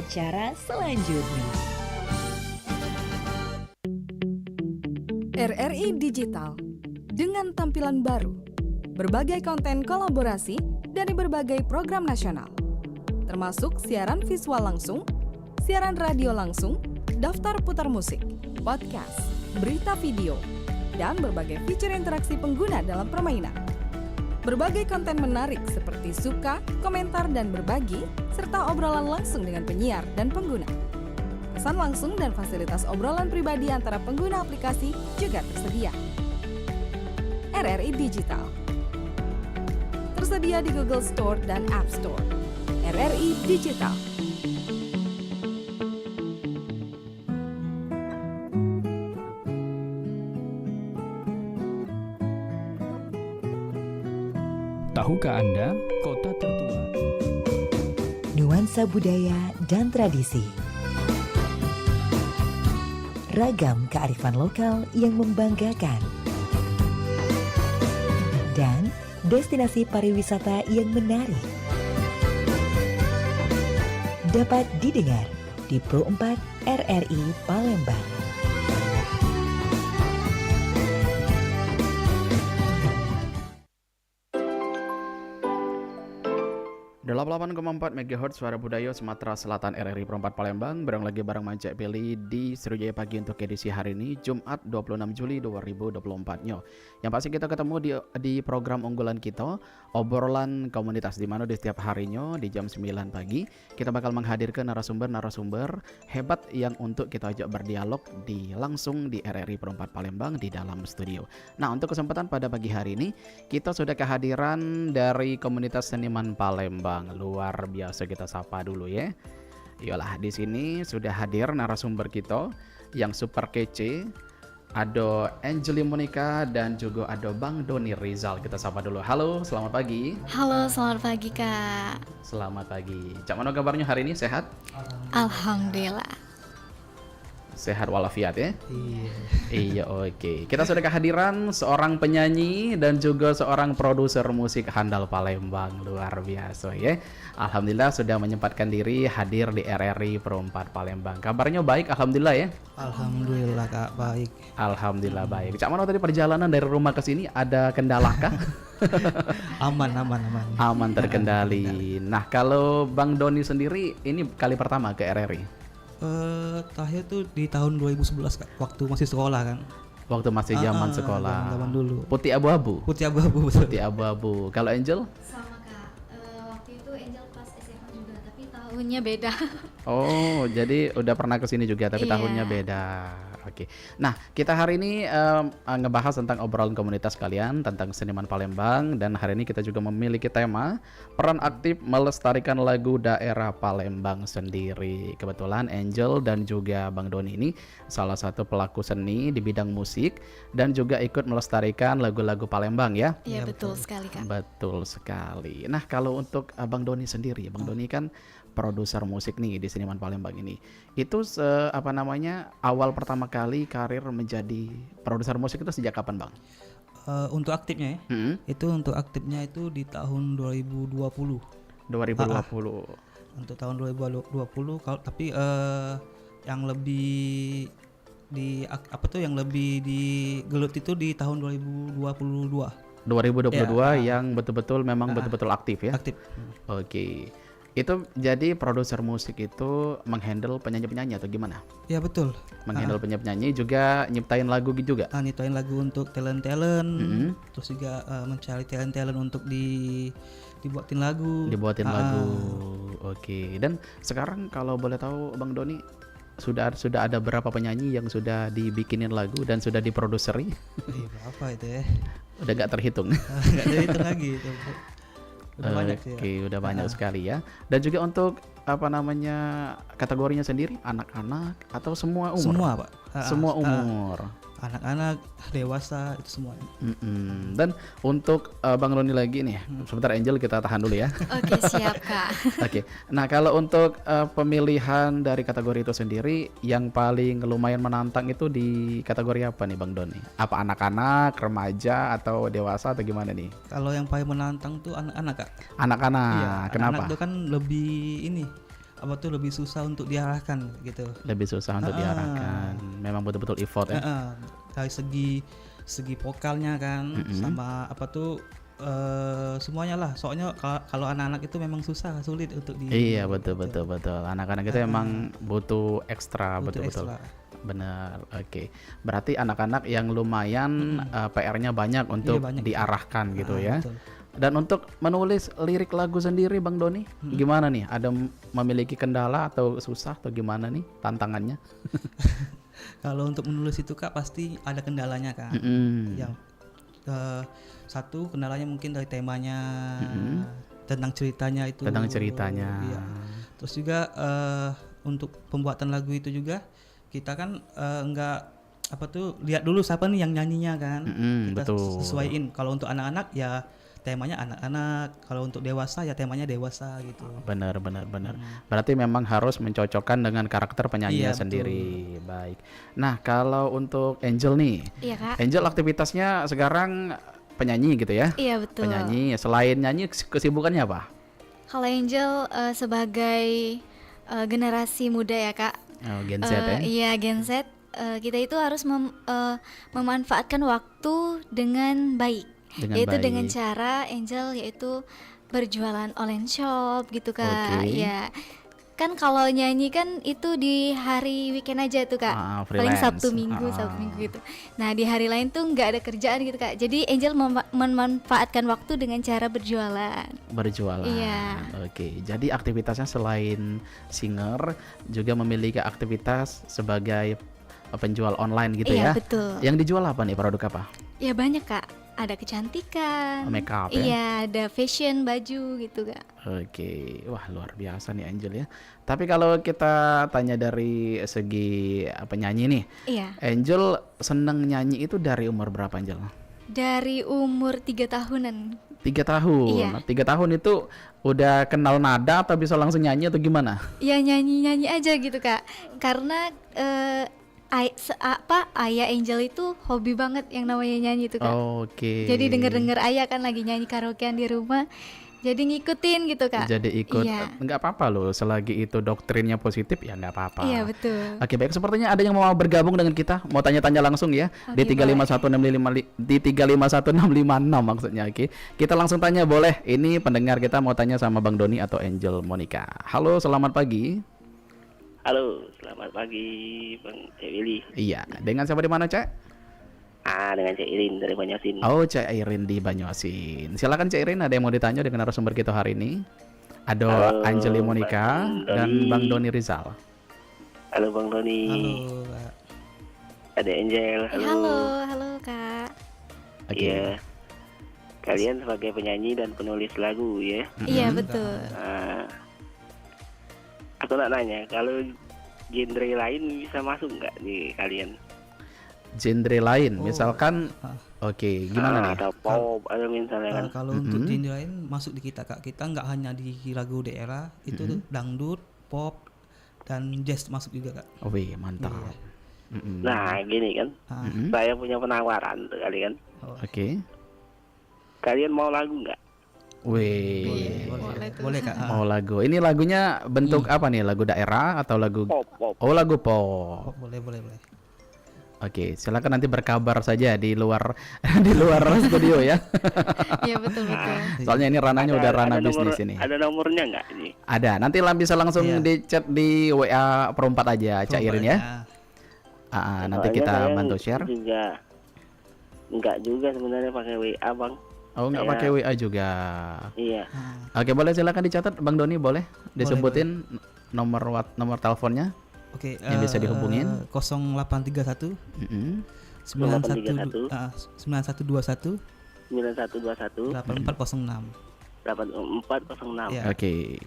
acara selanjutnya. RRI Digital dengan tampilan baru, berbagai konten kolaborasi dari berbagai program nasional, termasuk siaran visual langsung, siaran radio langsung, daftar putar musik, podcast, berita video, dan berbagai fitur interaksi pengguna dalam permainan. Berbagai konten menarik seperti suka, komentar, dan berbagi, serta obrolan langsung dengan penyiar dan pengguna. Pesan langsung dan fasilitas obrolan pribadi antara pengguna aplikasi juga tersedia. RRI Digital tersedia di Google Store dan App Store. RRI Digital. Tahukah Anda, kota tertua? Nuansa budaya dan tradisi. Ragam kearifan lokal yang membanggakan. Dan destinasi pariwisata yang menarik. Dapat didengar di Pro 4 RRI Palembang. 88,4 MHz Suara Budaya Sumatera Selatan RRI Perempat Palembang. Bareng lagi bareng Majak Beli di Sriwijaya Pagi untuk edisi hari ini Jumat 26 Juli 2024 nyo. Yang pasti kita ketemu di program unggulan kita, obrolan komunitas, di mana di setiap harinya di jam 9 pagi kita bakal menghadirkan narasumber-narasumber hebat yang untuk kita ajak berdialog langsung di RRI Perempat Palembang di dalam studio. Nah, untuk kesempatan pada pagi hari ini kita sudah kehadiran dari komunitas seniman Palembang. Luar biasa, kita sapa dulu ya. Iyalah, di sini sudah hadir narasumber kita yang super kece. Ada Angeli Monica dan juga ada Bang Doni Rizal. Kita sapa dulu. Halo, selamat pagi. Halo, selamat pagi Kak. Selamat pagi. Cak mana kabarnya hari ini, sehat? Alhamdulillah. Sehat walafiat ya? Iya, oke. Kita sudah kehadiran seorang penyanyi dan juga seorang produser musik handal Palembang. Luar biasa ya. Alhamdulillah sudah menyempatkan diri hadir di RRI Perempat Palembang. Kabarnya baik, alhamdulillah ya? Alhamdulillah Kak, baik. Alhamdulillah baik. Cak mana tadi perjalanan dari rumah ke sini ada kendala kah? Aman. Aman, terkendali. Nah, kalau Bang Doni sendiri ini kali pertama ke RRI? Terakhir tuh di tahun 2011 Kak, waktu masih sekolah kan. Waktu masih zaman sekolah. Zaman dulu. Putih abu-abu. Putih abu-abu. Betul. Putih abu-abu. Kalau Angel? Sama Kak. Waktu itu Angel pas SMA juga, tapi tahunnya beda. Oh, jadi udah pernah kesini juga tapi Iya. tahunnya beda. Oke. Nah, kita hari ini ngebahas tentang obrolan komunitas kalian tentang seniman Palembang, dan hari ini kita juga memiliki tema peran aktif melestarikan lagu daerah Palembang sendiri. Kebetulan Angel dan juga Bang Doni ini salah satu pelaku seni di bidang musik dan juga ikut melestarikan lagu-lagu Palembang ya. Iya, betul sekali Kak. Betul sekali. Nah, kalau untuk Bang Doni sendiri, Bang Doni kan produser musik nih di Seniman Palembang ini. Itu awal pertama kali karir menjadi produser musik itu sejak kapan, Bang? Untuk aktifnya ya. Itu untuk aktifnya itu di tahun 2020. 2020. Untuk tahun 2020 tapi yang lebih yang lebih digelut itu di tahun 2022. 2022 Ya. yang betul-betul memang betul-betul aktif ya. Aktif. Oke. Itu jadi produser musik itu menghandle penyanyi-penyanyi atau gimana? Ya betul. Menghandle penyanyi-penyanyi juga nyiptain lagu gitu juga. Nyiptain lagu untuk talent, terus juga mencari talent untuk dibuatin lagu. Lagu. Oke. Dan sekarang kalau boleh tahu Bang Doni, sudah ada berapa penyanyi yang sudah dibikinin lagu dan sudah diproduseri? Berapa itu ya? Udah gak terhitung. Nggak terhitung lagi itu. Udah banyak sih. Oke, udah banyak sekali ya. Dan juga untuk kategorinya sendiri, anak-anak atau semua umur? Semua Pak. Semua umur. Anak-anak, dewasa, itu semua. Dan untuk Bang Doni lagi nih, sebentar Angel kita tahan dulu ya. Oke, siap Kak. Oke. Nah, kalau untuk pemilihan dari kategori itu sendiri, yang paling lumayan menantang itu di kategori apa nih Bang Doni? Apa anak-anak, remaja, atau dewasa atau gimana nih? Kalau yang paling menantang tuh anak-anak Kak. Anak-anak. Iya, Kenapa? anak itu kan lebih apa tuh lebih susah untuk diarahkan gitu. Lebih susah untuk diarahkan. Memang betul-betul effort ya. Dari segi vokalnya kan, sama apa tuh semuanya lah. Soalnya kalau anak-anak itu memang sulit untuk Iya, betul. Anak-anak itu emang butuh ekstra, butuh betul-betul. ekstra. Benar. Oke. Berarti anak-anak yang lumayan PR-nya banyak untuk banyak. diarahkan gitu ya. Betul. Dan untuk menulis lirik lagu sendiri Bang Doni, gimana nih? Ada memiliki kendala atau susah atau gimana nih tantangannya? Kalau untuk menulis itu Kak pasti ada kendalanya kan. Yang satu kendalanya mungkin dari temanya, tentang ceritanya itu. Tentang ceritanya. Iya. Terus juga untuk pembuatan lagu itu juga kita kan nggak apa tuh lihat dulu siapa nih yang nyanyinya kan. Kita betul. sesuaiin. Kalau untuk anak-anak ya temanya anak-anak, kalau untuk dewasa ya temanya dewasa gitu. Benar. Berarti memang harus mencocokkan dengan karakter penyanyinya Iya, sendiri. Baik. Nah, kalau untuk Angel nih. Iya, Kak. Angel aktivitasnya sekarang penyanyi gitu ya? Iya, betul. Penyanyi. Selain nyanyi kesibukannya apa? Kalau Angel sebagai generasi muda ya, Kak. Oh, Gen Z ya? Iya, Gen Z. Kita itu harus memanfaatkan waktu dengan baik. Dengan cara Angel yaitu berjualan online shop gitu Kak. Ya kan kalau nyanyi kan itu di hari weekend aja tuh Kak, paling Sabtu Minggu gitu. Nah di hari lain tuh nggak ada kerjaan gitu Kak, jadi Angel memanfaatkan waktu dengan cara berjualan. Iya. Oke, jadi aktivitasnya selain singer juga memiliki aktivitas sebagai penjual online gitu ya? Iya betul. Yang dijual apa nih, produk apa? Ya banyak Kak. Ada kecantikan, make up ya? Iya, ada fashion baju gitu Kak. Oke, wah luar biasa nih Angel ya. Tapi kalau kita tanya dari segi penyanyi nih, Angel seneng nyanyi itu dari umur berapa Angel? Dari umur 3 tahunan. 3 tahun? Iya. 3 tahun itu udah kenal nada atau bisa langsung nyanyi atau gimana? Ya nyanyi-nyanyi aja gitu Kak, karena ayah Angel itu hobi banget yang namanya nyanyi itu Kak. Oke. Jadi denger ayah kan lagi nyanyi karaokean di rumah, jadi ngikutin gitu Kak. Jadi ikut, iya. Nggak apa-apa loh, selagi itu doktrinnya positif ya nggak apa-apa. Iya betul. Oke baik, sepertinya ada yang mau bergabung dengan kita, mau tanya-tanya langsung ya. Di 35165 di 351656 maksudnya. Oke, kita langsung tanya boleh. Ini pendengar kita mau tanya sama Bang Doni atau Angel Monica. Halo, selamat pagi. Halo, selamat pagi Bang Cek Willy. Iya, dengan siapa di mana Cek? Dengan Cek Irin dari Banyuasin. Oh, Cek Irin di Banyuasin. Silakan Cek Irin, ada yang mau ditanya dengan narasumber kita hari ini? Ada Angeli Monica dan Bang Doni Rizal. Halo Bang Doni. Halo Kak. Ada Angel. Halo Kak. Iya. Kalian sebagai penyanyi dan penulis lagu ya? Iya betul. Aku nak nanya, kalau genre lain bisa masuk nggak di kalian? Genre lain, misalkan, oke, gimana nih? Atau pop, atau misalnya kan? Kalau untuk genre lain masuk di kita Kak, kita nggak hanya di lagu daerah, itu tuh dangdut, pop, dan jazz masuk juga Kak. Wih, mantap. Nah gini kan, saya punya penawaran untuk kalian. Oke. Kalian mau lagu nggak? Wih, boleh Kak. mau lagu. Ini lagunya bentuk apa nih? Lagu daerah atau lagu pop? Oh, lagu pop. Boleh. Oke, silakan nanti berkabar saja di luar studio ya. Iya betul. Soalnya ini ranahnya udah ranah bisnis ini. Ada nomornya nggak ini? Ada. Nanti bisa langsung di chat di WA perempat aja, Cak Irin ya. Nanti kita bantu share. Enggak juga sebenarnya pakai WA Bang. Oh, nggak pakai WA juga. Iya. Oke, boleh silakan dicatat Bang Doni, boleh disebutin nomor teleponnya. Oke, yang bisa dihubungin 0831 9121 8406. Ya. Oke.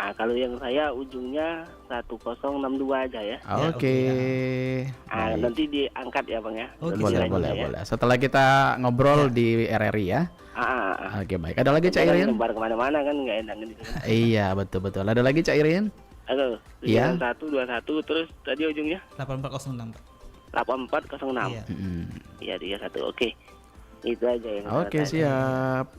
Nah, kalau yang saya ujungnya 1062 aja ya. Oke. Nanti diangkat ya Bang ya. Boleh. Setelah kita ngobrol di RRI ya. Oke, baik. Ada lagi Cak Irin? Lebar kemana-mana kan nggak enak gitu. Iya, betul. Ada lagi Cak Irin? Halo. Iya. 121 terus tadi ujungnya 8406. 8406. Iya, 31. Oke. Itu aja yang Oke, siap.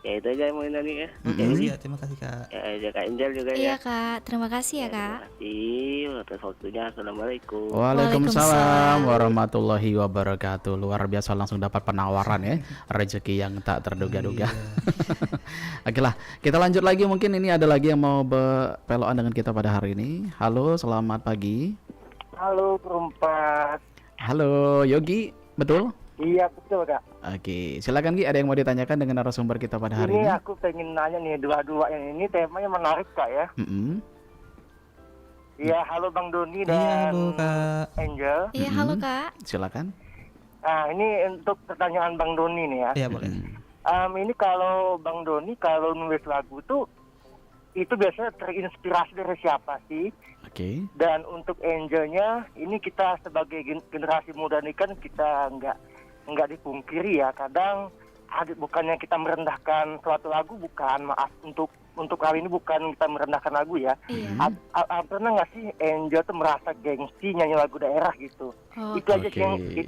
Ya itu aja yang mau nanya ya. Iya, terima kasih Kak. Ya Kak Angel juga Iya ya. Kak, terima kasih ya Kak. Terima kasih atas waktunya. Assalamualaikum. Waalaikumsalam warahmatullahi wabarakatuh. Luar biasa, langsung dapat penawaran ya, rezeki yang tak terduga-duga. Oke lah, kita lanjut lagi. Mungkin ini ada lagi yang mau bepelokan dengan kita pada hari ini. Halo, selamat pagi. Halo perempat. Halo, Yogi, betul? Iya betul Kak. Oke, silakan Gi, ada yang mau ditanyakan dengan narasumber kita pada hari ini? Ini aku pengen nanya nih, dua-dua yang ini temanya menarik Kak ya. Iya, halo Bang Doni Iya, dan halo Kak. Angel. Iya, halo Kak. Silakan. Nah ini untuk pertanyaan Bang Doni nih ya. Iya, boleh. Ini kalau Bang Doni kalau nulis lagu tuh itu biasanya terinspirasi dari siapa sih? Oke. Dan untuk Angelnya, ini kita sebagai generasi muda ini kan kita nggak dipungkiri ya, kadang bukannya kita merendahkan suatu lagu, bukan, maaf, untuk kali ini bukan kita merendahkan lagu ya. Iya. Pernah nggak sih Angel tuh merasa gengsi nyanyi lagu daerah gitu? Oh. Itu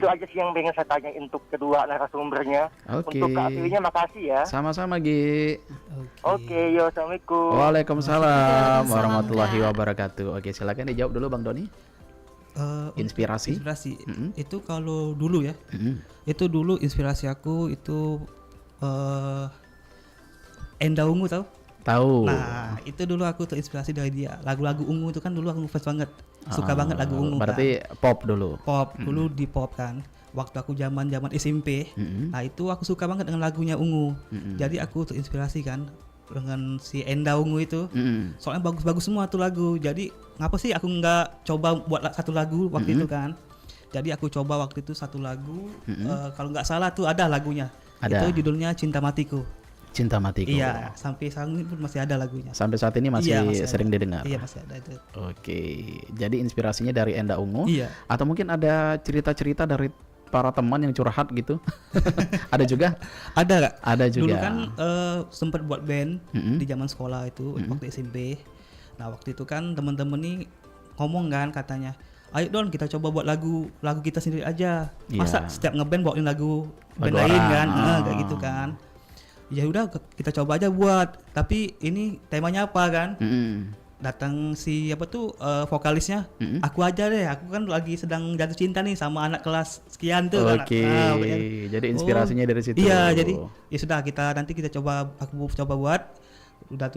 aja sih yang pengen saya tanya untuk kedua narasumbernya. Oke. Untuk Kak Tilinya makasih ya. Sama-sama Gi. Oke, yo, assalamualaikum. Waalaikumsalam Waalaikumsalam, warahmatullahi Kak. wabarakatuh. Oke, silakan dijawab dulu Bang Doni. Inspirasi itu kalau dulu ya, itu dulu inspirasi aku itu Enda Ungu tahu. Nah itu dulu aku terinspirasi dari dia. Lagu-lagu Ungu itu kan dulu aku ngefans banget, suka banget lagu Ungu. Berarti pop dulu. Pop dulu di pop kan. Waktu aku zaman SMP, nah itu aku suka banget dengan lagunya Ungu. Jadi aku terinspirasi kan dengan si Enda Ungu itu. Soalnya bagus-bagus semua tuh lagu. Jadi ngapa sih aku nggak coba buat satu lagu waktu itu kan? Jadi aku coba waktu itu satu lagu. Kalau nggak salah tuh ada lagunya. Ada. Itu judulnya Cinta Matiku. Cinta Matiku. Iya, sampai sekarang ini pun masih ada lagunya. Sampai saat ini masih, Iya, masih sering ada. didengar. Iya, masih ada itu. Oke. Jadi inspirasinya dari Enda Ungu. Iya. Atau mungkin ada cerita-cerita dari para teman yang curhat gitu. Ada juga? Ada Kak? Ada juga. Dulu kan sempat buat band di zaman sekolah itu waktu SMP. Nah, waktu itu kan teman-teman nih ngomong kan katanya, "Ayo Don, kita coba buat lagu kita sendiri aja. Masa setiap ngeband bawain lagu band lain kan?" Kayak gitu kan. Ya udah kita coba aja buat. Tapi ini temanya apa kan? Datang si vokalisnya, aku aja deh, aku kan lagi sedang jatuh cinta nih sama anak kelas sekian tuh. Oke. Jadi inspirasinya dari situ. Iya, jadi ya sudah nanti kita coba, aku coba buat. Udah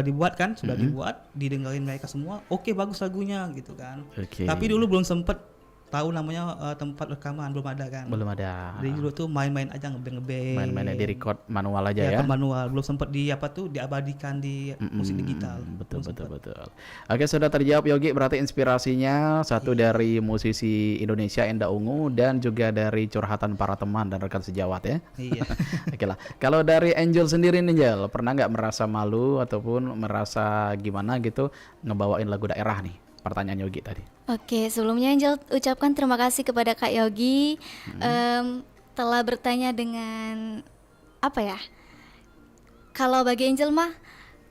dibuat kan, sudah dibuat, didengarin mereka semua. Oke, bagus lagunya gitu kan. Tapi dulu belum sempet tahu namanya tempat rekaman, belum ada kan. Belum ada. Jadi dulu tuh main-main aja ngeband. Main-mainnya di record manual aja ya. Manual, belum sempet diabadikan di musik digital. Betul. Oke, sudah terjawab Yogi. Berarti inspirasinya satu dari musisi Indonesia Enda Ungu dan juga dari curhatan para teman dan rekan sejawat ya. Iya. Oke lah. Kalau dari Angel sendiri nih Angel, pernah nggak merasa malu ataupun merasa gimana gitu ngebawain lagu daerah nih? Pertanyaan Yogi tadi. Oke, sebelumnya Angel ucapkan terima kasih kepada Kak Yogi telah bertanya dengan apa ya? Kalau bagi Angel mah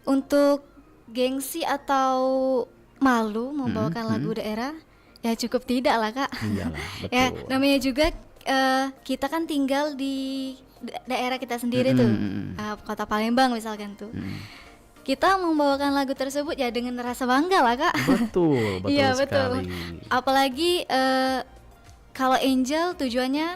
untuk gengsi atau malu membawakan lagu daerah ya cukup tidak lah Kak. Iyalah, betul. Ya namanya juga kita kan tinggal di daerah kita sendiri tuh, Kota Palembang misalkan tuh. Kita membawakan lagu tersebut ya dengan rasa bangga lah Kak. Betul Iya, sekali. betul. Apalagi kalau Angel tujuannya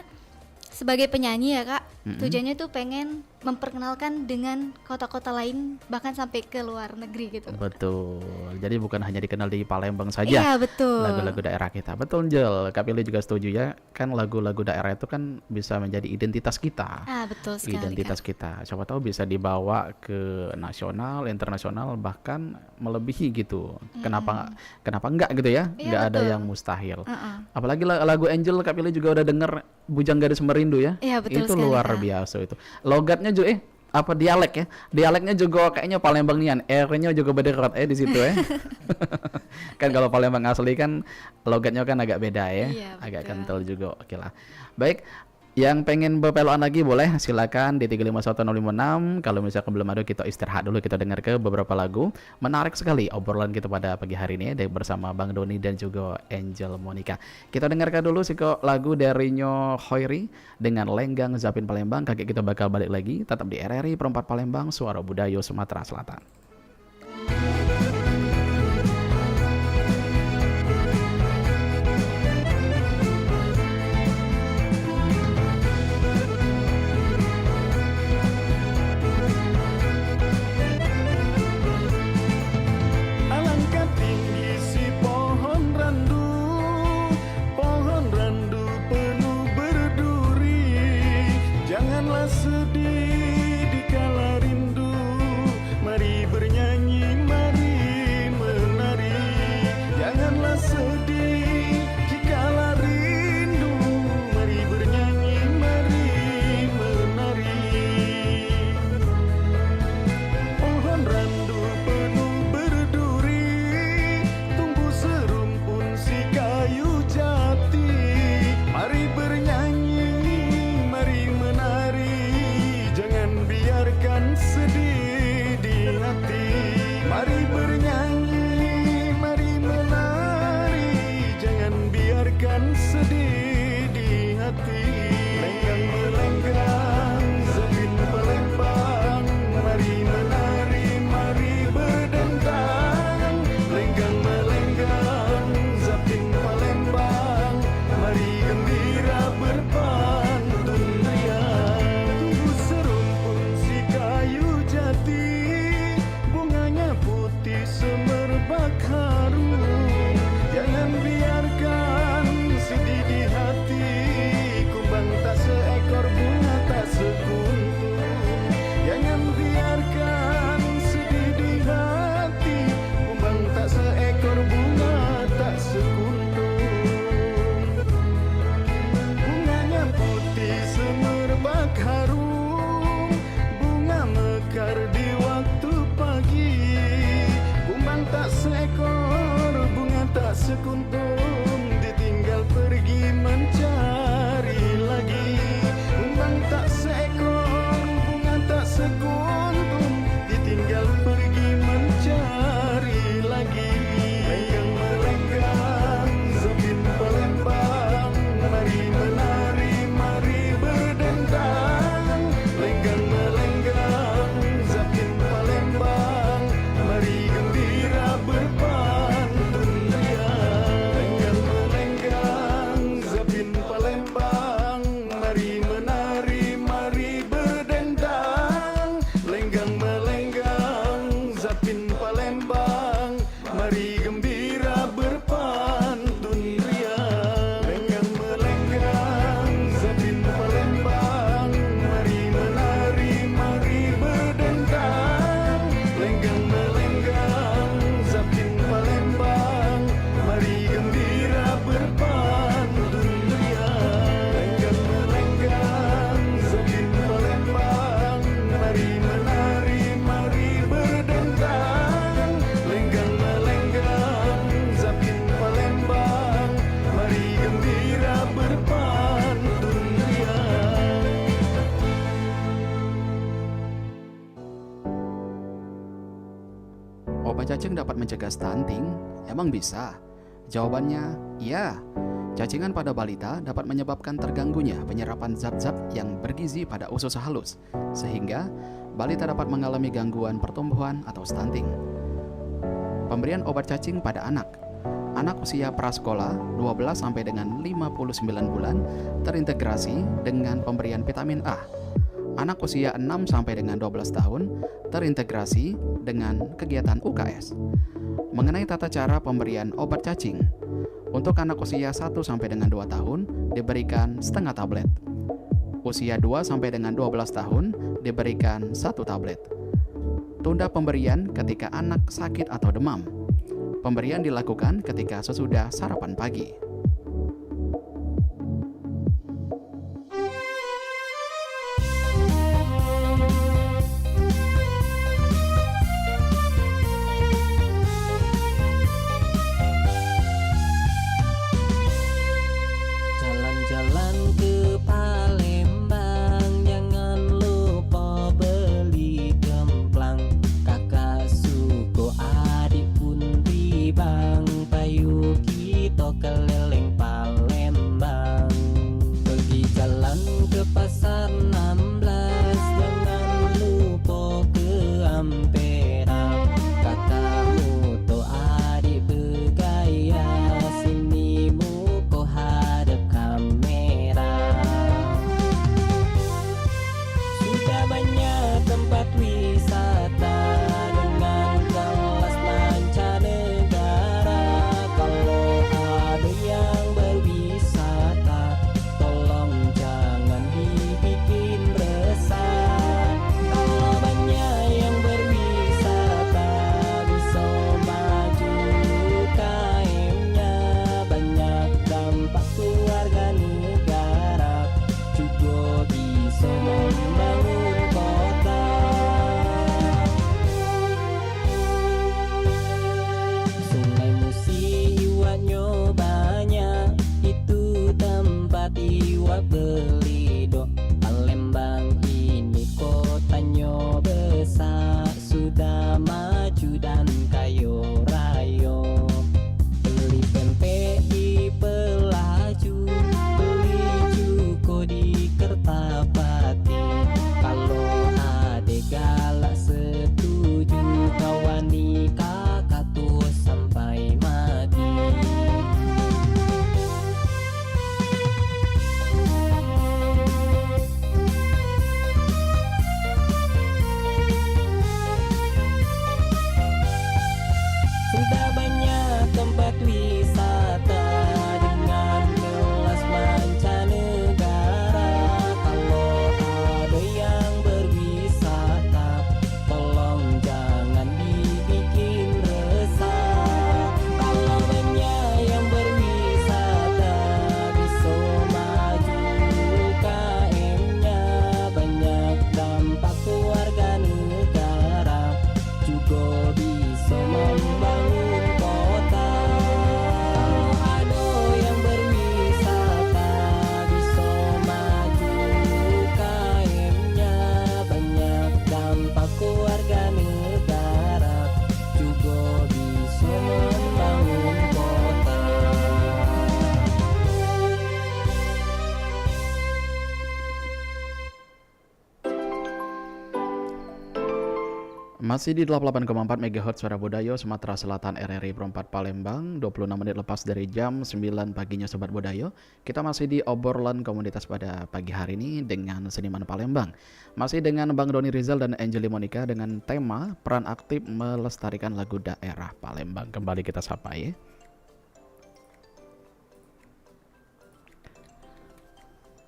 sebagai penyanyi ya Kak, tujuannya tuh pengen memperkenalkan dengan kota-kota lain bahkan sampai ke luar negeri gitu. Betul. Jadi bukan hanya dikenal di Palembang saja. Iya, betul. Lagu-lagu daerah kita. Betul, Angel. Kak Pilih juga setuju ya. Kan lagu-lagu daerah itu kan bisa menjadi identitas kita. Betul sekali. Identitas Kak. kita. Siapa tahu bisa dibawa ke nasional, internasional, bahkan melebihi gitu. Kenapa enggak gitu ya? Iya, Enggak ada betul. yang mustahil. Apalagi lagu Angel, Kak Pilih juga udah denger Bujang Gadis Merindu ya. Iya, betul itu sekali, luar Kak. biasa itu. Logatnya juga apa dialek ya? Dialeknya juga kayaknya Palembang-nian. R-nya juga beda di situ ya. Kan kalau Palembang asli kan logatnya kan agak beda ya. Iya, agak betul. kental juga. Oke lah. Baik, Yang pengen bepeloan lagi boleh silakan di 3510656. Kalau misalkan belum ada, kita istirahat dulu, kita dengar ke beberapa lagu. Menarik sekali obrolan kita pada pagi hari ini bersama Bang Doni dan juga Angel Monica. Kita dengarkan dulu lagu dari Nyo Hoiri dengan Lenggang Zapin Palembang. Kakek kita bakal balik lagi tetap di RRI Perempat Palembang, Suara Budaya Sumatera Selatan. Sedih dikala rindu, mari bernyanyi, mari menari. Janganlah sedih dikala rindu, mari bernyanyi, mari menari. Pohon randu penuh berduri, tumbuh serumpun si kayu jati. Mari bernyanyi, mari menari. Biarkan sedih di hati. Mari bernyanyi, mari menari. Jangan biarkan sedih di hati. Lenggang melenggang Zapin Palembang, mari menari, mari berdendang. Lenggang melenggang Zapin Palembang, mari gembira berpantun riang. Kayu jati, bunganya putih semerbak harum. Jangan biarkan sedih di hati, kumbang tak seekor, bunga tak sekuntum. Jangan biarkan sedih di hati, kumbang tak seekor, bunga tak sekuntum. Bunganya putih semerbak harum, mekar di waktu pagi. Kumbang tak seekor, bunga tak sekuntum, ditinggal pergi mencari lagi. Kumbang tak seekor, bunga tak sekuntum, ditinggal pergi mencari lagi. Lenggang melenggang Zapin Palembang, mari menari, mari berdendang. Lenggang melenggang Zapin Palembang, mari gembira berpantun riang. Lenggang melenggang Zapin Palembang, mari menari, mari berdendang. Lenggang melenggang Zapin Palembang, mari gembira berpantun riang. Lenggang melenggang Zapin Palembang, mari menari, mari berdendang. Lenggang melenggang Zapin Palembang, mari gembira berpantun riang. Lenggang melenggang Zapin Palembang, mari menari, mari berdendang. Lenggang melenggang Zapin Palembang, mari gembira berpantun riang. Obat cacing dapat mencegah stunting? Emang bisa? Jawabannya, iya. Cacingan pada balita dapat menyebabkan terganggunya penyerapan zat-zat yang bergizi pada usus halus, sehingga balita dapat mengalami gangguan pertumbuhan atau stunting. Pemberian obat cacing pada anak. Anak usia prasekolah 12 sampai dengan 59 bulan terintegrasi dengan pemberian vitamin A. Anak usia 6 sampai dengan 12 tahun terintegrasi dengan kegiatan UKS. Mengenai tata cara pemberian obat cacing, untuk anak usia 1 sampai dengan 2 tahun diberikan setengah tablet. Usia 2 sampai dengan 12 tahun diberikan 1 tablet. Tunda pemberian ketika anak sakit atau demam. Pemberian dilakukan ketika sesudah sarapan pagi. Jalan-jalan ke Palembang. Masih di 88,4 MHz Suara Budaya Sumatera Selatan RRI Perempat Palembang, 26 menit lepas dari jam 9 paginya Sobat Budaya. Kita masih di obrolan komunitas pada pagi hari ini dengan Seniman Palembang. Masih dengan Bang Doni Rizal dan Angeli Monica dengan tema peran aktif melestarikan lagu daerah Palembang. Kembali kita sapa ya.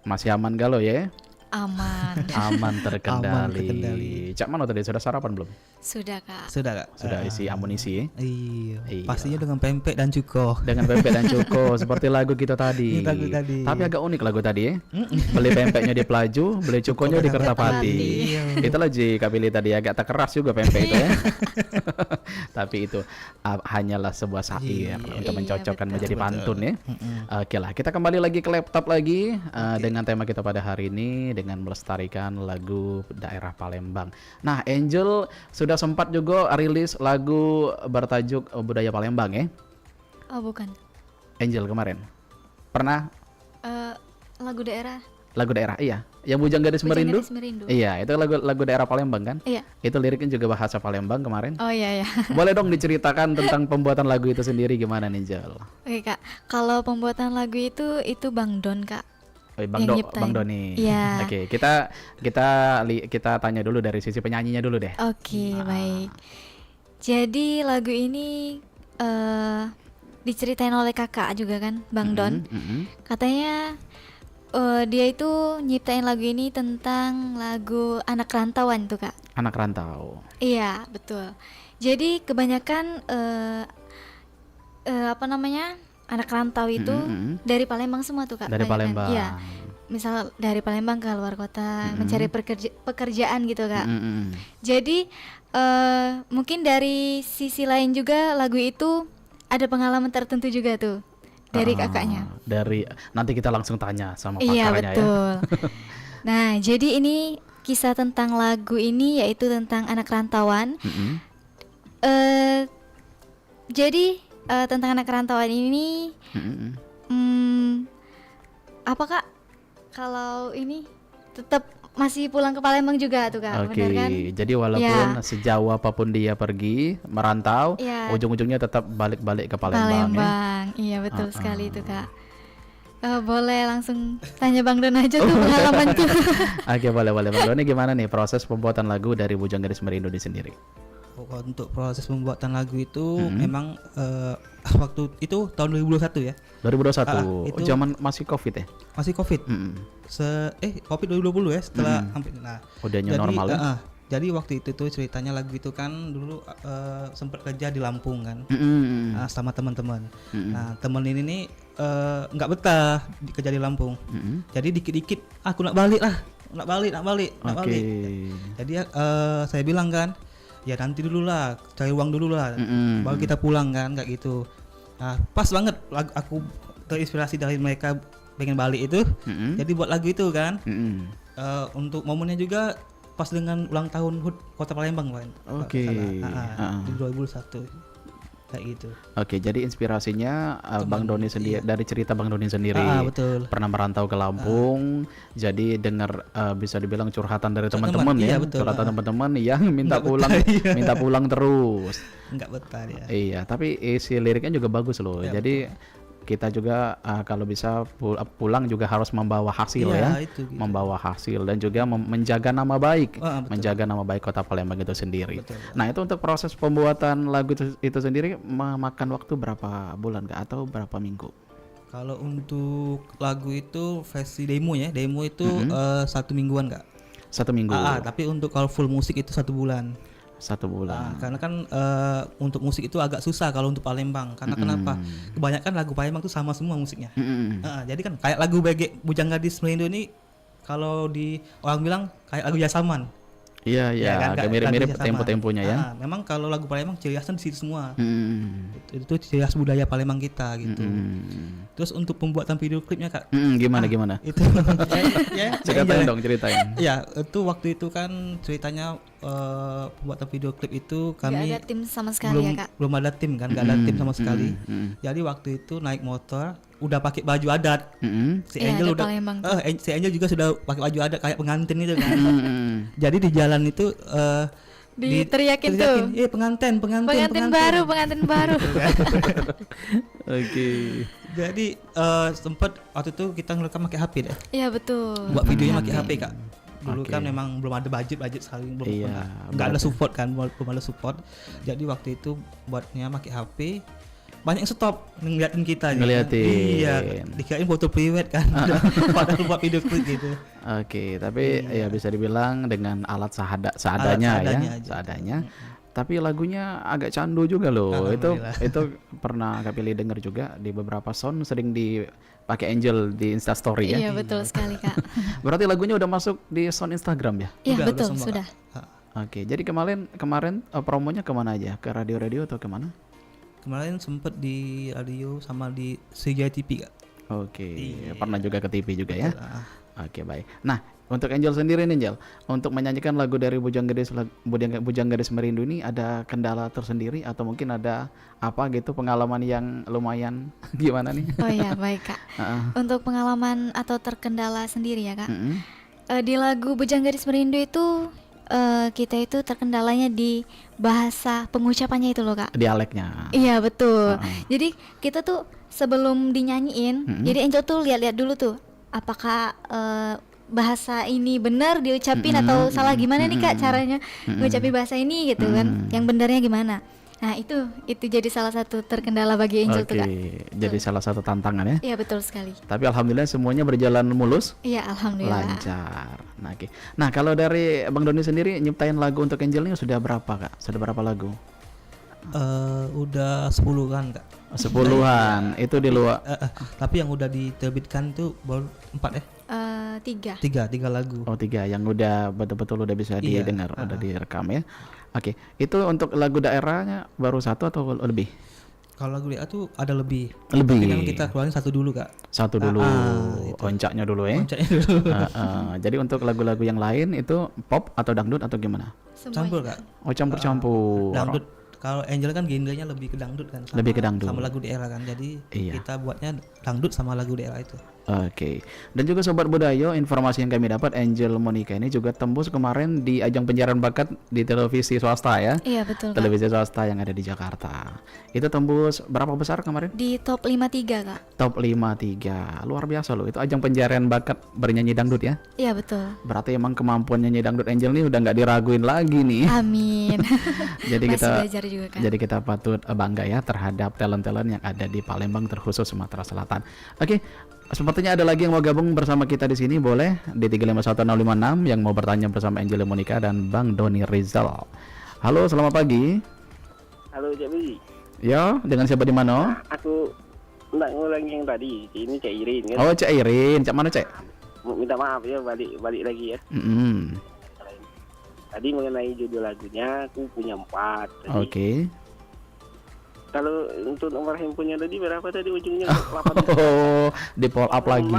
Masih aman galau ya? Aman. Aman terkendali. Aman terkendali. Cak Mano tadi sudah sarapan belum? Sudah Kak. Sudah isi amunisi ya? Iya. Pastinya dengan pempek dan cuko. Dengan pempek dan cuko seperti lagu kita tadi. Lagu tadi. Tapi agak unik lagu tadi ya. Beli pempeknya di Pelaju, beli cukonya di Kertapati. Itulah Ji Kapili tadi agak tak keras juga pempek itu ya. Tapi itu hanyalah sebuah syair untuk mencocokkan menjadi pantun ya. Oke lah, kita kembali lagi ke laptop lagi dengan tema kita pada hari ini dengan melestarikan lagu daerah Palembang. Nah, Angel sudah sempat juga rilis lagu bertajuk Budaya Palembang ya? Oh bukan. Angel kemarin pernah Lagu daerah. lagu daerah iya, yang Bujang Gadis Merindu. Iya, itu lagu daerah Palembang kan? Iya. Itu liriknya juga bahasa Palembang kemarin. Oh iya. Boleh dong diceritakan tentang pembuatan lagu itu sendiri gimana nih Angel? Oke Kak, kalau pembuatan lagu itu Bang Don Kak. Bang nyiptain. Doni. Iya. Oke, kita tanya dulu dari sisi penyanyinya dulu deh. Oke, baik. Jadi lagu ini diceritain oleh kakak juga kan, Bang Don. Katanya dia itu nyiptain lagu ini tentang lagu anak rantauan tuh Kak. Anak rantau. Iya, betul. Jadi kebanyakan anak rantau itu dari Palembang semua tuh Kak. Dari Palembang. Iya. Misal dari Palembang ke luar kota mencari pekerjaan gitu Kak. Jadi mungkin dari sisi lain juga lagu itu ada pengalaman tertentu juga tuh dari kakaknya. Dari nanti kita langsung tanya sama pakarnya iya, ya. betul. Nah, jadi ini kisah tentang lagu ini yaitu tentang anak rantauan. Jadi tentang anak rantauan ini apa Kak? Kalau ini tetap masih pulang ke Palembang juga tuh Kak, Oke, benar kan? jadi walaupun sejauh apapun dia pergi merantau, ujung-ujungnya tetap balik-balik ke Palembang. Iya betul sekali itu Kak. Boleh langsung tanya Bang Don aja tuh pengalaman tuh. Oke, boleh Bang Don. Ini gimana nih proses pembuatan lagu dari Bujang Gadis Merindu ini sendiri? Untuk proses pembuatan lagu itu memang waktu itu tahun 2021 ya. 2021. Itu zaman masih Covid ya? Masih Covid. Covid 2020 ya setelah hampir udah new normal ya. Jadi waktu itu tuh ceritanya lagu itu kan dulu sempat kerja di Lampung kan. Sama teman-teman. Nah, teman ini nih nggak betah kerja di Lampung. Jadi dikit-dikit aku nak balik. Jadi saya bilang kan, ya nanti dulu lah, cari uang dulu lah, baru kita pulang kan, kayak gitu. Nah, pas banget aku terinspirasi dari mereka pengen balik itu, jadi buat lagu itu kan. Untuk momennya juga pas dengan ulang tahun HUT Kota Palembang kan. Oke. Di 2021 kayak gitu. Oke, jadi inspirasinya Bang Doni sendiri dari cerita Bang Doni sendiri. Betul. Pernah merantau ke Lampung, jadi dengar bisa dibilang curhatan dari teman-teman ya. Curhatan teman-teman yang minta pulang terus. Enggak betah ya. Iya, tapi isi liriknya juga bagus loh. Ya, jadi kita juga kalau bisa pulang juga harus membawa hasil gitu. Membawa hasil dan juga menjaga nama baik, menjaga nama baik Kota Palembang itu sendiri. Nah, itu untuk proses pembuatan lagu itu sendiri memakan waktu berapa bulan Kak atau berapa minggu? Kalau untuk lagu itu versi demo itu 1 mingguan Kak. 1 minggu. Tapi untuk kalau full musik itu 1 bulan. 1 bulan. Karena kan untuk musik itu agak susah kalau untuk Palembang. Karena kenapa? Kebanyakan lagu Palembang itu sama semua musiknya. Jadi kan kayak lagu Bujang Gadis Merindu ini kalau di orang bilang kayak lagu Yasaman. Iya, kan, mirip-mirip tempo-temponya ya. Memang kalau lagu Palembang ciri khasnya di situ semua. Itu ciri khas budaya Palembang kita gitu. Terus untuk pembuatan video klipnya Kak. Gimana? Itu ceritain. Ya, itu waktu itu kan ceritanya pembuatan video klip itu kami Gak ada tim sama sekali ya Kak. Belum ada tim kan, gak ada tim sama sekali. Jadi waktu itu naik motor udah pakai baju adat. Si Angel udah si Angel juga sudah pakai baju adat kayak pengantin itu kan. Jadi di jalan itu Diteriakin tuh. Pengantin Pengantin baru. Oke. Jadi sempat waktu itu kita ngerekam pakai HP deh. Iya betul. Buat videonya pakai HP Kak. Dulu Oke. kan memang belum ada budget sekali, belum Iya, nggak ada berarti- support kan, belum ada support. Jadi waktu itu buatnya pakai HP. Banyak yang stop ngeliatin kita nih. Ngeliatin. Iya, dikirain foto private kan. Padahal buat video klip gitu. Oke, tapi ya bisa dibilang dengan alat seadanya ya, aja. seadanya. Tapi lagunya agak candu juga loh. Itu Alhamdulillah. pernah Kak Pilih dengar juga di beberapa sound sering dipakai Angel di Insta Story ya. Iya betul sekali Kak. Berarti lagunya udah masuk di sound Instagram ya? Iya Udah betul semua, sudah. Kak. Oke, jadi kemarin promonya kemana aja? Ke radio-radio atau kemana? Kemarin sempet di radio sama di CJ TV Kak. Oke, Iya. pernah juga ke TV juga ya? Ah. Oke, baik. Nah, untuk Angel sendiri nih Angel, untuk menyanyikan lagu dari Bujang Gadis Merindu ini ada kendala tersendiri atau mungkin ada apa gitu pengalaman yang lumayan gimana nih? Oh iya baik Kak. Untuk pengalaman atau terkendala sendiri ya Kak. Di lagu Bujang Gadis Merindu itu kita itu terkendalanya di bahasa pengucapannya itu loh Kak. Dialeknya. Iya betul. Jadi kita tuh sebelum dinyanyiin, jadi Angel tuh lihat-lihat dulu tuh apakah bahasa ini benar diucapin atau salah, gimana nih Kak caranya ngucapin bahasa ini gitu kan. Yang benernya gimana. Nah itu jadi salah satu terkendala bagi Angel tuh Kak. Jadi salah satu tantangan ya. Iya betul sekali. Tapi alhamdulillah semuanya berjalan mulus. Iya alhamdulillah. Lancar. Nah, oke. Nah, kalau dari Bang Doni sendiri nyiptain lagu untuk Angel ini sudah berapa Kak? Sudah berapa lagu? Udah 10-an Kak. 10-an. Itu di luar. Tapi yang udah diterbitkan tuh baru 4 ya? 3 lagu. Oh 3 yang udah betul-betul udah bisa Iya, didengar, udah direkam ya. Oke, itu untuk lagu daerahnya baru 1 atau lebih? Kalau lagu DA tuh ada lebih. Lebih. Tapi kan kita keluarin 1 dulu Kak. 1 dulu, itu. oncaknya dulu ya. Oncaknya dulu. Jadi untuk lagu-lagu yang lain itu pop atau dangdut atau gimana? Campur Kak. Oh campur-campur. Dangdut. Kalau Angel kan genrenya lebih ke dangdut kan. Lebih ke dangdut. Sama lagu daerah kan. Jadi Iya. kita buatnya dangdut sama lagu daerah itu. Oke. Dan juga Sobat Budayo, informasi yang kami dapat Angel Monica ini juga tembus kemarin di ajang pencarian bakat di televisi swasta ya. Iya betul Kak. Televisi swasta yang ada di Jakarta. Itu tembus berapa besar kemarin? Di top 53 Kak. Top 53. Luar biasa loh. Itu ajang pencarian bakat bernyanyi dangdut ya. Iya betul. Berarti emang kemampuan nyanyi dangdut Angel nih udah nggak diraguin lagi nih. Amin. Jadi Masih kita belajar juga kan. Jadi kita patut bangga ya terhadap talent-talent yang ada di Palembang terkhusus Sumatera Selatan. Oke, sepertinya ada lagi yang mau gabung bersama kita di sini, boleh di 351056 yang mau bertanya bersama Angel Monica dan Bang Doni Rizal. Halo, selamat pagi. Halo Jabi. Ya, dengan siapa di mana? Aku nak ngulang yang tadi. Ini Cak Irin kan. Oh, Cak Irin. Cak mana, Cak? Mau minta maaf ya balik lagi ya. Tadi mengenai judul lagunya aku punya 4. Oke. Kalau untuk nomor handphonenya tadi berapa tadi ujungnya? 8. Oh, di pull up lagi.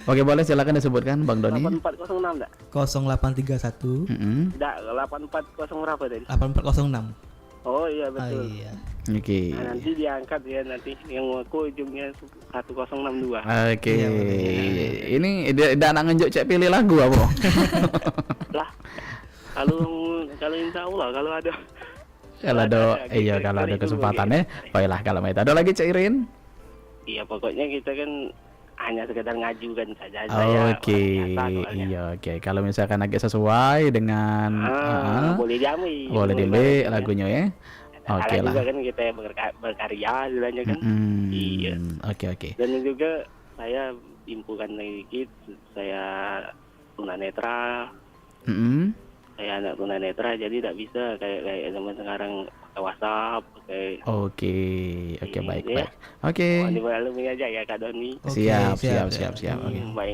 Oke, boleh silakan disebutkan Bang Doni. 8406 enggak? 0831. Enggak, 840 berapa tadi? 8406. Oh iya betul. Iya. Oke. Nah, nanti diangkat ya nanti yang aku ujungnya 1062. Oke. Iya, Ini dia anak ngenjuk Cek pilih lagu apa? Lah. Kalau insya Allah kalau ada kalau ada kesempatan ya. Baiklah kalau itu. Ada lagi Cak Irin? Iya, pokoknya kita kan hanya sekedar ngajukan saja. Oke. Iya, oke. Kalau misalkan agak sesuai dengan boleh diambil. boleh diambil lagunya ya. Oke lah. Juga kan kita berkarya istilahnya kan. Iya. Oke. Dan juga saya infokan lagi dikit, saya tunanetra. Saya anak tunanetra jadi tidak bisa kayak zaman sekarang pakai WhatsApp, pakai. Oke, baik. Ya. Oke. Oh, dimaklumi aja ya Kak Doni. Siap. Oke. Mbak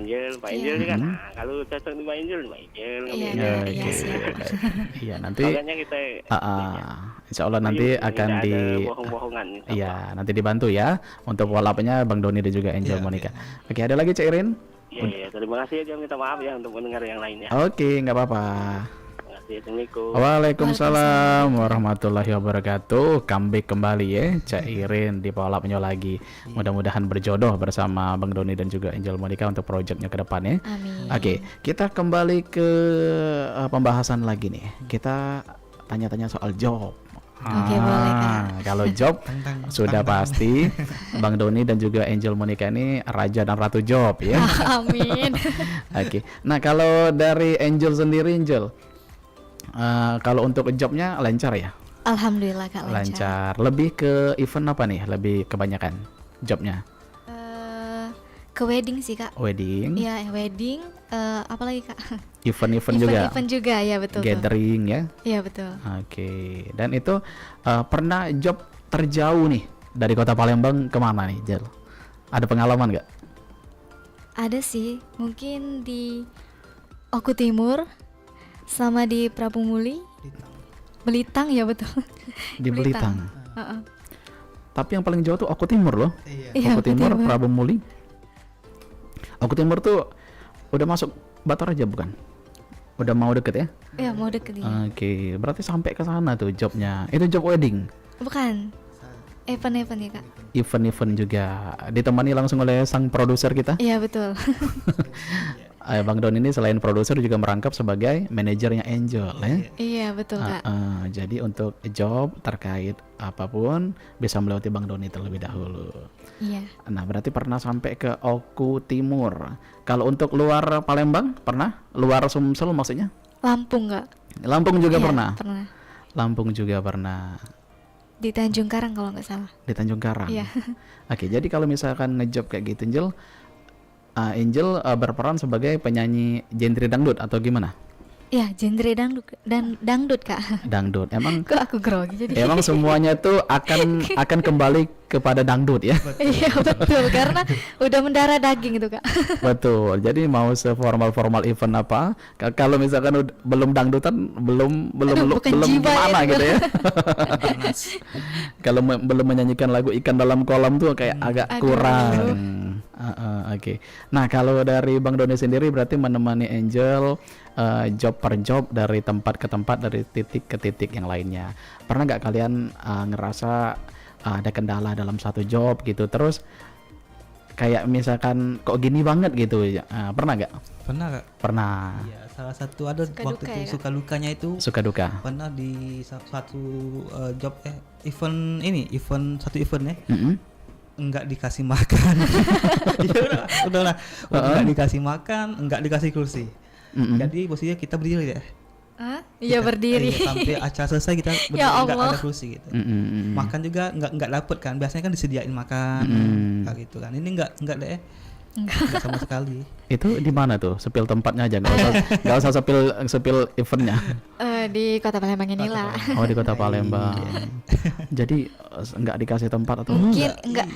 Angel kan. Kalau cocok di Mbak Angel. Iya, Iya, nanti. Makanya kita. Insya Allah nanti akan di. Bohong-bohongan. Iya, nanti dibantu ya untuk wallapnya Bang Doni dan juga Angel Monica. Oke, ada lagi Cak Irin? Iya, terima kasih aja, minta maaf ya untuk mendengar yang lainnya. Oke, nggak apa-apa. kasih. Assalamualaikum. Waalaikumsalam warahmatullahi wabarakatuh. Comeback kembali ya, Cak Irin di Polapnya lagi. Mudah-mudahan berjodoh bersama Bang Doni dan juga Angel Monica untuk proyeknya ke depan ya. Amin. Oke, kita kembali ke pembahasan lagi nih. Kita tanya-tanya soal job. Oke, boleh, Kak. Kalau job sudah pasti Bang Doni dan juga Angel Monica ini raja dan ratu job ya. Amin. Oke. Nah, kalau dari Angel sendiri, Angel, kalau untuk jobnya lancar ya? Alhamdulillah Kak, lancar. Lancar. Lebih ke event apa nih? Lebih kebanyakan jobnya? Ke wedding sih Kak. Wedding. Iya, wedding. Apalagi Kak? Event-event juga. Event juga ya, betul. Gathering ya. Iya, betul. Oke. Dan itu pernah job terjauh nih dari kota Palembang kemana nih, Jel? Ada pengalaman nggak? Ada sih, mungkin di Oku Timur, sama di Prabu Muli, Belitang ya betul. Di Belitang. Heeh. Tapi yang paling jauh tuh Oku Timur loh. Iya, Oku Timur, Prabu Muli. Oku Timur tuh udah masuk Batu Raja bukan? Udah mau deket ya? Iya, mau deket ya. Oke, berarti sampai ke sana tuh jobnya. Itu job wedding. Bukan. Event-event ya Kak. Event-event juga. Ditemani langsung oleh sang produser kita. Iya, betul. Bang Don ini selain produser juga merangkap sebagai manajernya Angel ya. Iya, betul Kak. Jadi untuk job terkait apapun bisa melewati Bang Doni terlebih dahulu. Iya. Nah, berarti pernah sampai ke Oku Timur. Kalau untuk luar Palembang pernah? Luar Sumsel maksudnya? Lampung Kak. Lampung juga Iya, pernah? Pernah. Lampung juga pernah. Di Tanjung Karang kalau nggak salah. Di Tanjung Karang. Iya. Oke, jadi kalau misalkan ngejob kayak gitu, Angel berperan sebagai penyanyi genre dangdut atau gimana? Iya, genre dangdut Kak. Dangdut. Emang Kok aku grogi jadi. emang semuanya tuh akan kembali kepada dangdut ya. Iya, betul, karena udah mendarah daging itu Kak. Betul. Jadi mau seformal-formal event apa, kalau misalkan belum dangdutan, belum bukan jiwa gimana itu. gitu ya. Kalau belum menyanyikan lagu Ikan Dalam Kolam tuh kayak agak kurang. Oke. Nah, kalau dari Bang Doni sendiri berarti menemani Angel job per job dari tempat ke tempat, dari titik ke titik yang lainnya. Pernah nggak kalian ngerasa ada kendala dalam satu job gitu, terus kayak misalkan kok gini banget gitu, pernah nggak? Pernah Kak. Pernah. Iya, salah satu ada Suka waktu duka itu ya, Kak? suka lukanya itu. Suka duka. Pernah di satu job event satu event ya. Enggak dikasih makan. Ya udahlah. Enggak dikasih makan, enggak dikasih kursi. Jadi posisinya kita berdiri ya. Iya, berdiri. Sampai acara selesai kita berdiri, Ya enggak Allah. ada kursi gitu. Makan juga enggak dapet kan. Biasanya kan disediain makan kayak gitu kan. Ini enggak deh. Enggak sama sekali. Itu di mana tuh? Sepil tempatnya aja, nggak usah sepil eventnya. Di Kota Palembang inilah. Oh, di Kota Palembang. Jadi nggak dikasih tempat atau Mungkin enggak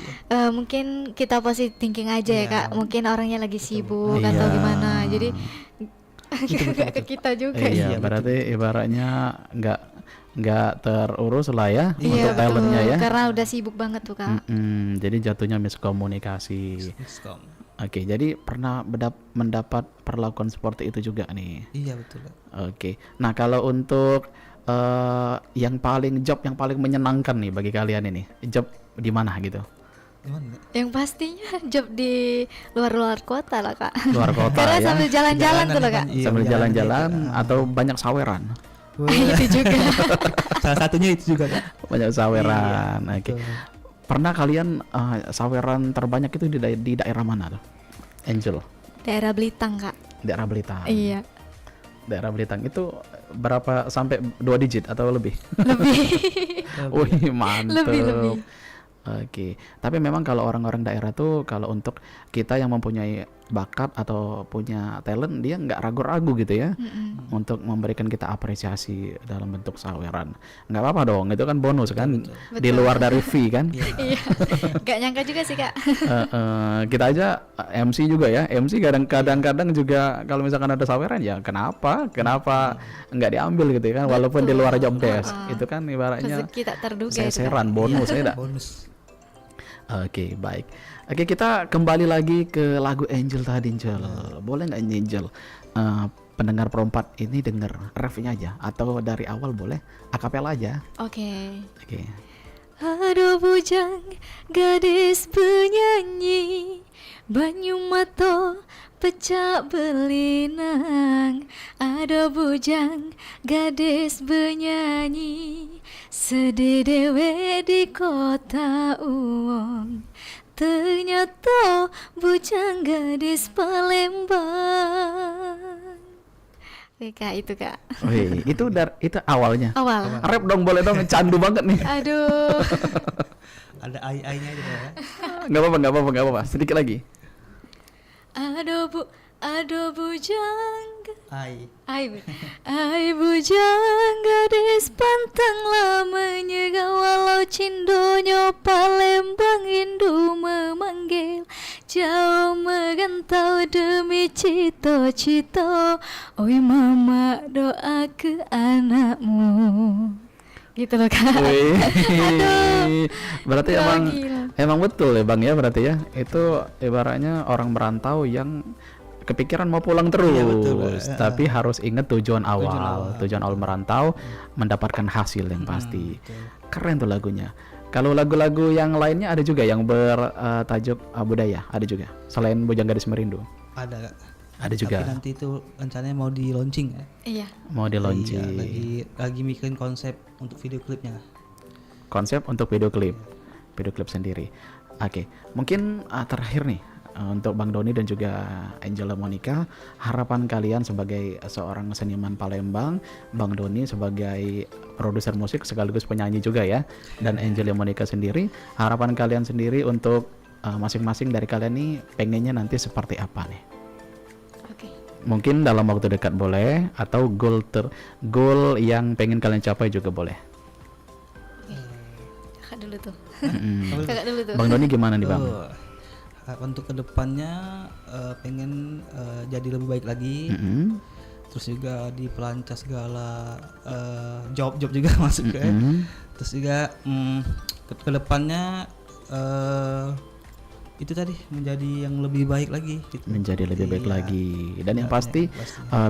mungkin kita positive thinking aja ya Kak. Mungkin orangnya lagi sibuk atau gimana. Jadi enggak ke kita juga. Iya, berarti ibaratnya nggak terurus lah ya untuk Iya, talentnya betul. ya. Karena udah sibuk banget tuh Kak. Jadi jatuhnya miskomunikasi. Miskom. Oke, jadi pernah mendapat perlakuan seperti itu juga nih. Iya betul Kak. Oke, nah kalau untuk job yang paling menyenangkan nih bagi kalian ini, job di mana gitu? Gimana? Yang pastinya job di luar kota lah Kak. Luar kota Karena ya. sambil jalan-jalan tuh loh Kak. Iya, Sambil jalan-jalan gitu. atau banyak saweran? Itu juga. Salah satunya itu juga Kak. Banyak saweran. Oke. Betul. Pernah kalian saweran terbanyak itu di daerah mana tuh? Angel. Daerah Belitang Kak. Daerah Belitang. Iya. Daerah Belitang itu berapa, sampai 2 digit atau lebih? Lebih. Wih, mantap. Lebih. Oke, tapi memang kalau orang-orang daerah tuh, kalau untuk kita yang mempunyai bakat atau punya talent, dia nggak ragu-ragu gitu ya untuk memberikan kita apresiasi dalam bentuk saweran. Nggak apa-apa dong, itu kan bonus kan, di luar dari fee kan. Iya. Gak nyangka juga sih Kak. Kita aja MC juga ya, MC kadang-kadang juga kalau misalkan ada saweran ya kenapa nggak diambil gitu kan, walaupun di luar job desk. Itu kan ibaratnya Rezeki tak terduga itu Kak. seseran bonus ya. Bonus. Oke, baik. Oke, kita kembali lagi ke lagu Angel tadi, Angel. Boleh nggak Angel pendengar Pro 4 ini denger refnya aja atau dari awal boleh akapela aja. Oke. Oke. Aduh bujang gadis penyanyi, banyu mato pecak belinang. Ada bujang gadis penyanyi, sedih dewe di kota uang. Ternyata bujang gadis Palembang. Kak, itu Kak. Wih, itu itu awalnya. Awal. Rap dong, boleh dong, candu banget nih. Aduh. Ada ai-ainya gitu ya. Nggak apa-apa. Sedikit lagi. Aduh bujang. Ai. Ai bujang gadis pantang lamanya, walau cindonyo Palembang rindu memanggil, jauh merantau demi cita-cita. Oi mama doa ke anakmu. Gitu loh Kak. Wih. Berarti Gila. emang betul ya Bang ya, berarti ya. Itu ibaratnya orang merantau yang kepikiran mau pulang terus, Iya, betul, tapi harus ingat tujuan awal merantau, mendapatkan hasil yang pasti. Keren tuh lagunya. Kalau lagu-lagu yang lainnya ada juga yang bertajuk budaya, ada juga selain Bujang Gadis Merindu. Ada Kak. Ada juga. Tapi nanti itu rencananya mau di launching ya. Iya. Mau di launching. Iya, lagi mikirin konsep untuk video klipnya. Konsep untuk video klip sendiri. Oke, mungkin terakhir nih untuk Bang Doni dan juga Angela Monica, harapan kalian sebagai seorang seniman Palembang, Bang Doni sebagai produser musik sekaligus penyanyi juga ya, dan Angela Monica sendiri, harapan kalian sendiri untuk masing-masing dari kalian nih pengennya nanti seperti apa nih? Oke. Mungkin dalam waktu dekat boleh, atau goal yang pengen kalian capai juga boleh. Kakak dulu tuh. Mm-mm. Kakak dulu tuh. Bang Doni gimana nih Bang? Untuk kedepannya pengen jadi lebih baik lagi. Mm-mm. Terus juga dipelancar segala job juga masuk ke. Terus juga kedepannya itu tadi menjadi yang lebih baik lagi gitu. Menjadi lebih baik lagi, dan yang pasti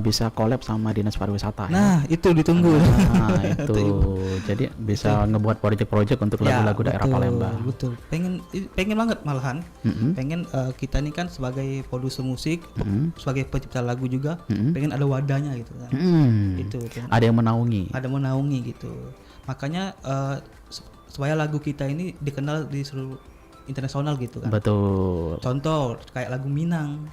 bisa collab sama Dinas Pariwisata. Nah, itu ditunggu. Nah, itu jadi bisa ngebuat project-project untuk lagu-lagu daerah Palembang. Betul. Pengen banget malahan. Pengen kita ini kan sebagai produser musik, sebagai pencipta lagu juga, pengen ada wadahnya gitu kan. Itu ada yang menaungi. Ada menaungi gitu. Makanya supaya lagu kita ini dikenal di seluruh internasional gitu kan. Betul. Contoh kayak lagu Minang.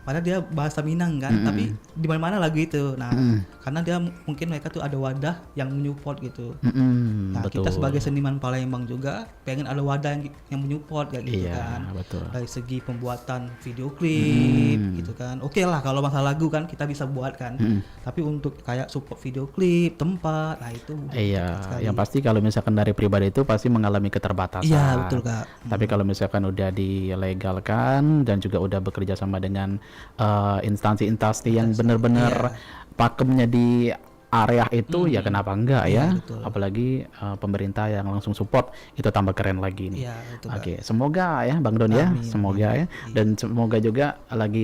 Padahal dia bahasa Minang kan, tapi di mana-mana lagu itu. Nah, karena dia mungkin mereka tuh ada wadah yang menyupport gitu. Nah, betul. kita sebagai seniman Palembang juga pengen ada wadah yang menyupport kayak gitu kan. Betul. Dari segi pembuatan video klip gitu kan. Oke lah kalau masalah lagu kan kita bisa buat kan. Tapi untuk kayak support video klip, tempat, nah itu. Iya, yang pasti kalau misalkan dari pribadi itu pasti mengalami keterbatasan. Iya, betul Kak. Tapi kalau misalkan udah dilegalkan dan juga udah bekerja sama dengan instansi-instansi yang benar-benar pakemnya di area itu, ya kenapa enggak ya? Betul. Apalagi pemerintah yang langsung support, itu tambah keren lagi nih. Iya, betul, Oke, semoga ya Bang Don ya, semoga ya, dan semoga juga lagi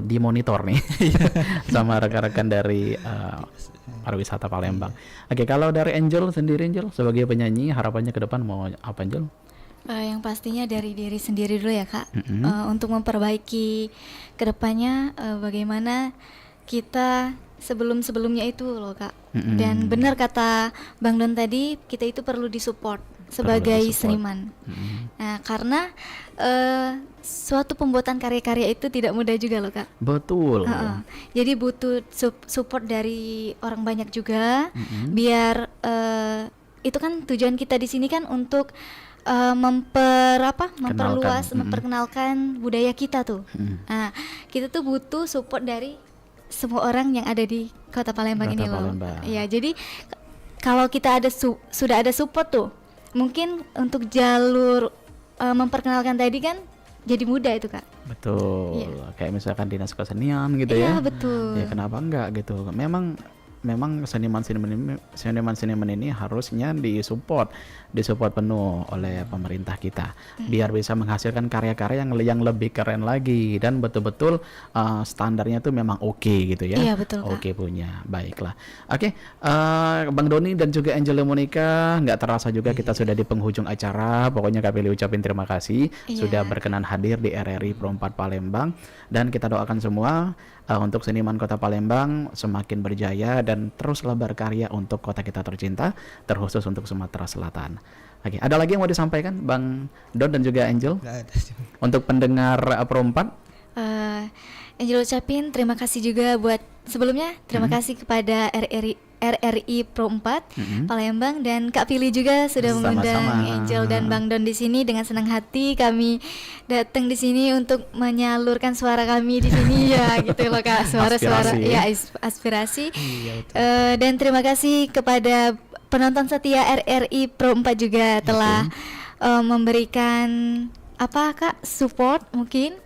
dimonitor nih sama rekan-rekan dari pariwisata Palembang. Oke, kalau dari Angel sendiri, Angel sebagai penyanyi, harapannya ke depan mau apa Angel? Yang pastinya dari diri sendiri dulu ya Kak. Untuk memperbaiki kedepannya bagaimana kita sebelumnya itu loh Kak. Dan benar kata Bang Don tadi, kita itu perlu disupport sebagai seniman. Nah, karena suatu pembuatan karya-karya itu tidak mudah juga loh Kak. Betul. Jadi butuh support dari orang banyak juga, biar itu kan tujuan kita di sini kan untuk memperluas, memperkenalkan budaya kita tuh. Nah, kita tuh butuh support dari semua orang yang ada di Kota Palembang ini loh. Ya, jadi kalau kita sudah ada support tuh, mungkin untuk jalur memperkenalkan tadi kan jadi mudah itu Kak. Betul. Kayak misalkan dinas kesenian gitu ya. Iya, betul. Ya kenapa enggak gitu. Memang memang seniman-seniman ini harusnya disupport penuh oleh pemerintah kita biar bisa menghasilkan karya-karya yang lebih keren lagi dan betul-betul standarnya tuh memang oke gitu ya. Iya, betul, Kak. Oke punya. Baiklah. Oke, Bang Doni dan juga Angel Monica, nggak terasa juga kita sudah di penghujung acara. Pokoknya Kak Pili ucapin terima kasih sudah berkenan hadir di RRI Pro 4 Palembang, dan kita doakan semua untuk seniman Kota Palembang semakin berjaya dan teruslah berkarya untuk kota kita tercinta, terkhusus untuk Sumatera Selatan. Oke, ada lagi yang mau disampaikan Bang Don dan juga Angel? Nggak ada. Untuk pendengar Pro 4? Angel ucapin terima kasih juga buat sebelumnya, terima kasih kepada RRI Pro 4 Palembang, dan Kak Pili juga sudah mengundang Angel dan Bang Don di sini. Dengan senang hati kami datang di sini untuk menyalurkan suara kami di sini ya gitu loh Kak, suara-suara ya aspirasi. Dan terima kasih kepada penonton setia RRI Pro 4 juga telah memberikan apa Kak, support mungkin.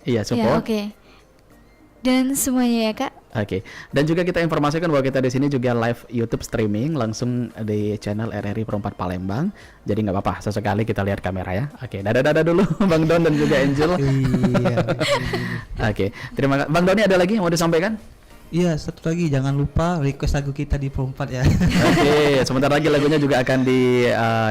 Iya, support. Ya, oke. Dan semuanya ya Kak. Oke. Dan juga kita informasikan bahwa kita di sini juga live YouTube streaming langsung di channel RRI Pro 4 Palembang. Jadi nggak apa-apa, sesekali kita lihat kamera ya. Oke, dadah dulu Bang Don dan juga Angel. Iya. Oke, terima kasih. Bang Doni, ada lagi yang mau disampaikan? Iya, satu lagi, jangan lupa request lagu kita di Pro 4 ya. Oke, sebentar lagi lagunya juga akan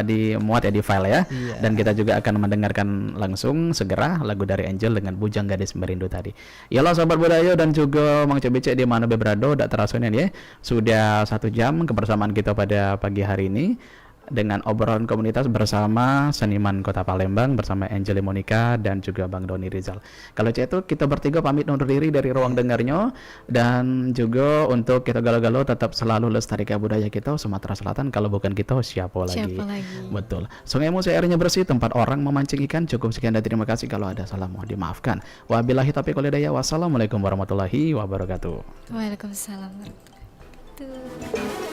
dimuat ya di file ya. Iya. Dan kita juga akan mendengarkan langsung segera lagu dari Angel dengan Bujang Gadis Merindu tadi. Yalah Sobat Budaya dan juga Mang Cebece di mana beberado, tak terasa nih ya. Sudah 1 jam kebersamaan kita pada pagi hari ini dengan obrolan komunitas bersama seniman Kota Palembang, bersama Angel Monica dan juga Bang Doni Rizal. Kalau itu kita bertiga pamit undur diri dari ruang dengarnya, dan juga untuk kita galau-galau tetap selalu lestarikan budaya kita Sumatera Selatan. Kalau bukan kita siapa lagi? Betul. Sungaimu airnya bersih, tempat orang memancing ikan. Cukup sekian dan terima kasih. Kalau ada salah mohon dimaafkan. Wabillahi taufiq wal hidayah. Wassalamualaikum warahmatullahi wabarakatuh. Waalaikumsalam warahmatullahi wabarakatuh.